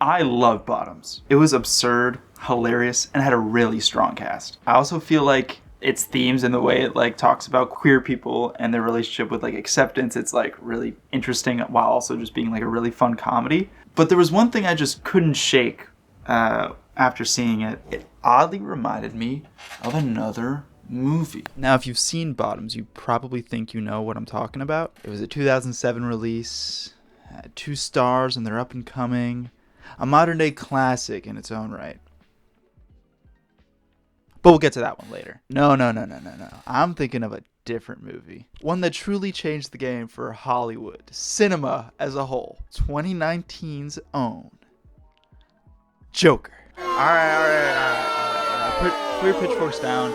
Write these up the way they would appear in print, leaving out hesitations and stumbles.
I love Bottoms. It was absurd, hilarious, and had a really strong cast. I also feel like its themes and the way it like talks about queer people and their relationship with like acceptance, it's like really interesting while also just being like a really fun comedy. But there was one thing I just couldn't shake after seeing it. It oddly reminded me of another movie. Now, if you've seen Bottoms, you probably think you know what I'm talking about. It was a 2007 release, had 2 stars, and they're up and coming. A modern day classic in its own right. But we'll get to that one later. No. I'm thinking of a different movie. One that truly changed the game for Hollywood, cinema as a whole. 2019's own Joker. All right. Put your pitchforks down.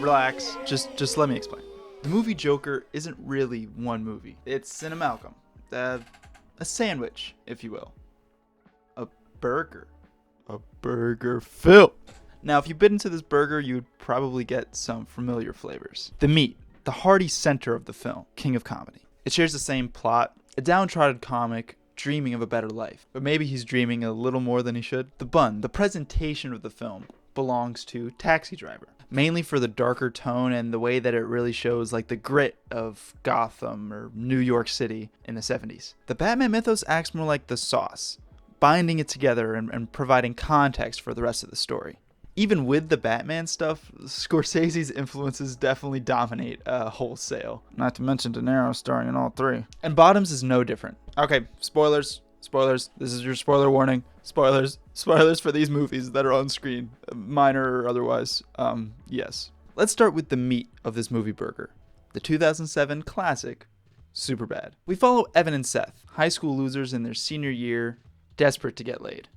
Relax. Just let me explain. The movie Joker isn't really one movie. It's Cinemalcom. A sandwich, if you will. A burger filled. Now, if you bit into this burger, you'd probably get some familiar flavors. The meat, the hearty center of the film, king of comedy. It shares the same plot, a downtrodden comic dreaming of a better life. But maybe he's dreaming a little more than he should. The bun, the presentation of the film, belongs to Taxi Driver. Mainly for the darker tone and the way that it really shows like the grit of Gotham or New York City in the 70s. The Batman mythos acts more like the sauce, binding it together and providing context for the rest of the story. Even with the Batman stuff, Scorsese's influences definitely dominate wholesale. Not to mention De Niro starring in all 3. And Bottoms is no different. Okay, spoilers. This is your spoiler warning. Spoilers for these movies that are on screen, minor or otherwise. Yes. Let's start with the meat of this movie burger. The 2007 classic, Superbad. We follow Evan and Seth, high school losers in their senior year, desperate to get laid.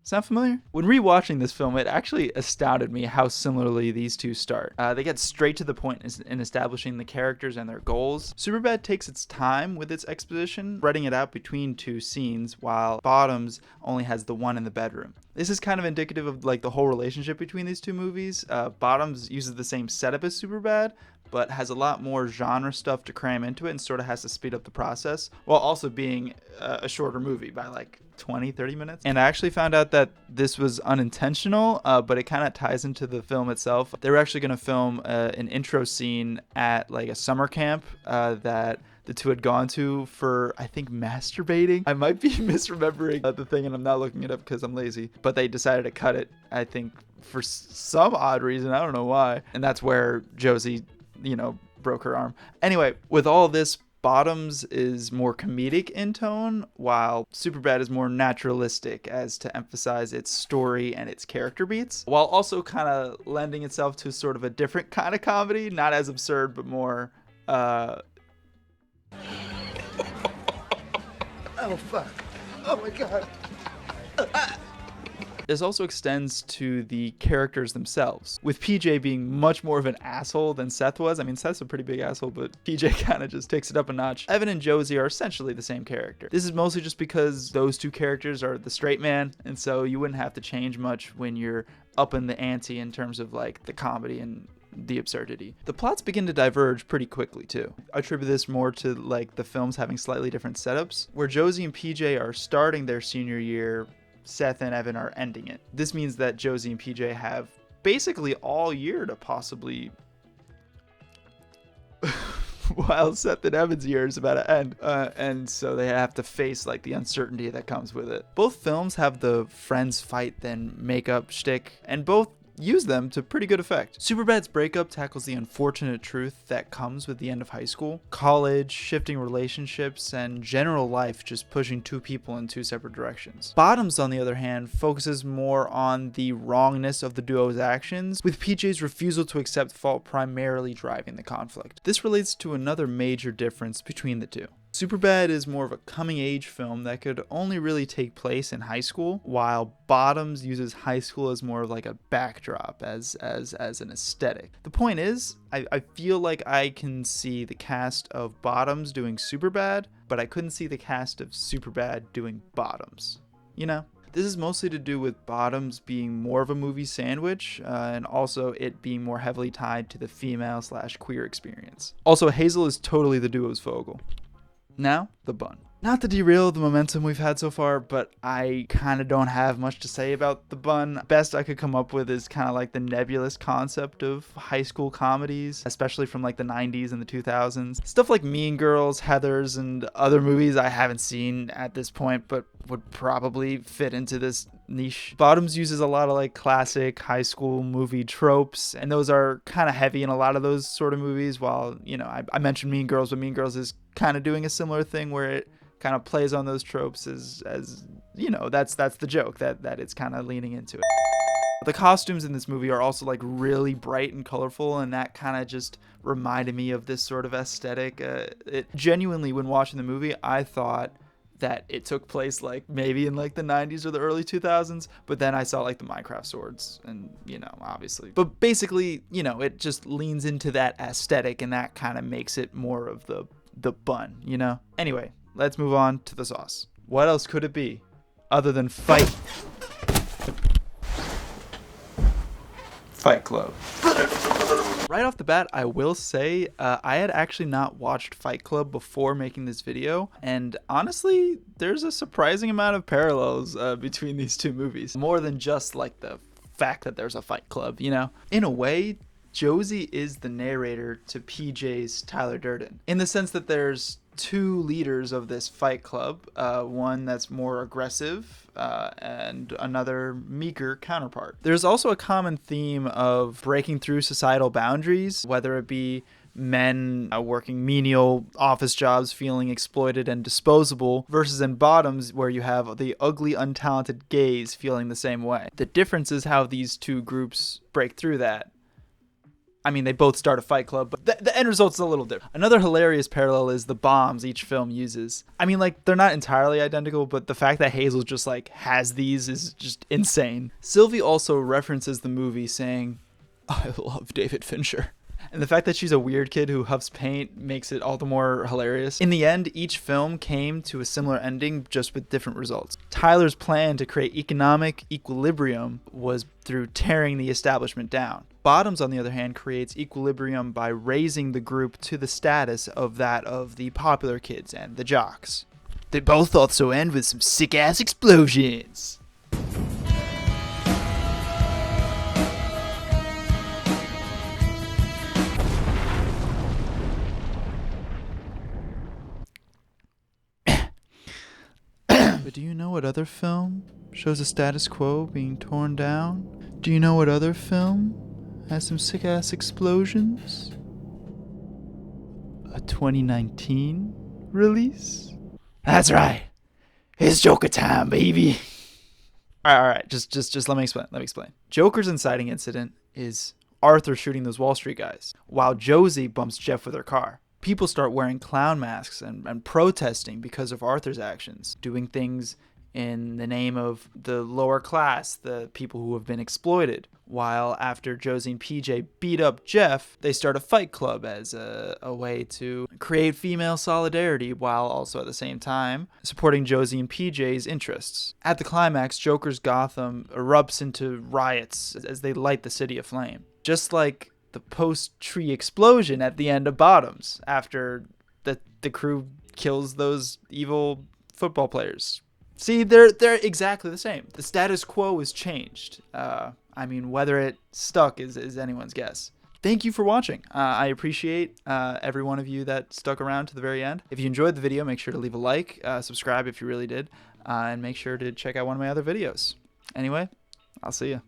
Sound familiar? When rewatching this film, it actually astounded me how similarly these two start. They get straight to the point in establishing the characters and their goals. Superbad takes its time with its exposition, spreading it out between 2 scenes, while Bottoms only has the one in the bedroom. This is kind of indicative of like the whole relationship between these 2 movies. Bottoms uses the same setup as Superbad, but has a lot more genre stuff to cram into it and sort of has to speed up the process, while also being a shorter movie by like 20-30 minutes. And I actually found out that this was unintentional, but it kind of ties into the film itself. They were actually going to film an intro scene at like a summer camp that the 2 had gone to for, I think, masturbating. I might be misremembering the thing, and I'm not looking it up because I'm lazy. But they decided to cut it, I think, for some odd reason. I don't know why. And that's where Josie, broke her arm. Anyway, with all of this, Bottoms is more comedic in tone, while Superbad is more naturalistic as to emphasize its story and its character beats, while also kind of lending itself to sort of a different kind of comedy, not as absurd, but more, Oh, fuck. Oh, my God. This also extends to the characters themselves, with PJ being much more of an asshole than Seth was. I mean, Seth's a pretty big asshole, but PJ kind of just takes it up a notch. Evan and Josie are essentially the same character. This is mostly just because those 2 characters are the straight man, and so you wouldn't have to change much when you're up in the ante in terms of like the comedy and the absurdity. The plots begin to diverge pretty quickly too. I attribute this more to like the films having slightly different setups, where Josie and PJ are starting their senior year, Seth and Evan are ending it. This means that Josie and PJ have basically all year to possibly while Seth and Evan's year is about to end. And so they have to face like the uncertainty that comes with it. Both films have the friends fight then make up shtick, and both use them to pretty good effect. Superbad's breakup tackles the unfortunate truth that comes with the end of high school, college, shifting relationships, and general life just pushing 2 people in 2 separate directions. Bottoms, on the other hand, focuses more on the wrongness of the duo's actions, with PJ's refusal to accept fault primarily driving the conflict. This relates to another major difference between the 2. Superbad is more of a coming-age film that could only really take place in high school, while Bottoms uses high school as more of like a backdrop, as an aesthetic. The point is, I feel like I can see the cast of Bottoms doing Superbad, but I couldn't see the cast of Superbad doing Bottoms. This is mostly to do with Bottoms being more of a movie sandwich, and also it being more heavily tied to the female/queer experience. Also, Hazel is totally the duo's focal. Now, the bun. Not to derail the momentum we've had so far, but I kind of don't have much to say about the bun. Best I could come up with is kind of like the nebulous concept of high school comedies, especially from like the 90s and the 2000s. Stuff like Mean Girls, Heathers, and other movies I haven't seen at this point, but would probably fit into this niche. Bottoms uses a lot of like classic high school movie tropes, and those are kind of heavy in a lot of those sort of movies. While, you know, I mentioned Mean Girls, but Mean Girls is kind of doing a similar thing where it kind of plays on those tropes as you know, that's the joke that it's kind of leaning into it. The costumes in this movie are also like really bright and colorful, and that kind of just reminded me of this sort of aesthetic. It genuinely, when watching the movie, I thought that it took place like maybe in like the 90s or the early 2000s, but then I saw like the Minecraft swords, and you know, obviously, but basically, you know, it just leans into that aesthetic, and that kind of makes it more of the bun, you know. Anyway, let's move on to the sauce. What else could it be other than Fight Club? Right off the bat, I will say I had actually not watched Fight Club before making this video, and honestly, there's a surprising amount of parallels between these two movies. More than just like the fact that there's a Fight Club, you know? In a way, Josie is the narrator to PJ's Tyler Durden, in the sense that there's two leaders of this fight club, one that's more aggressive and another meeker counterpart. There's also a common theme of breaking through societal boundaries, whether it be men working menial office jobs, feeling exploited and disposable, versus in Bottoms, where you have the ugly, untalented gays feeling the same way. The difference is how these two groups break through that. I mean, they both start a fight club, but the end result's a little different. Another hilarious parallel is the bombs each film uses. I mean, like, they're not entirely identical, but the fact that Hazel just, like, has these is just insane. Sylvie also references the movie saying, "I love David Fincher." And the fact that she's a weird kid who huffs paint makes it all the more hilarious. In the end, each film came to a similar ending, just with different results. Tyler's plan to create economic equilibrium was through tearing the establishment down. Bottoms, on the other hand, creates equilibrium by raising the group to the status of that of the popular kids and the jocks. They both also end with some sick-ass explosions. But do you know what other film shows a status quo being torn down? Do you know what other film has some sick-ass explosions? A 2019 release? That's right. It's Joker time, baby. All right. Just let me explain. Joker's inciting incident is Arthur shooting those Wall Street guys, while Josie bumps Jeff with her car. People start wearing clown masks and protesting because of Arthur's actions, doing things in the name of the lower class, the people who have been exploited. While after Josie and PJ beat up Jeff, they start a fight club as a way to create female solidarity, while also at the same time supporting Josie and PJ's interests. At the climax, Joker's Gotham erupts into riots as they light the city aflame. Just like the post-tree explosion at the end of Bottoms, after the crew kills those evil football players. See, they're exactly the same. The status quo is changed. I mean, whether it stuck is anyone's guess. Thank you for watching. I appreciate every one of you that stuck around to the very end. If you enjoyed the video, make sure to leave a like, subscribe if you really did, and make sure to check out one of my other videos. Anyway, I'll see you.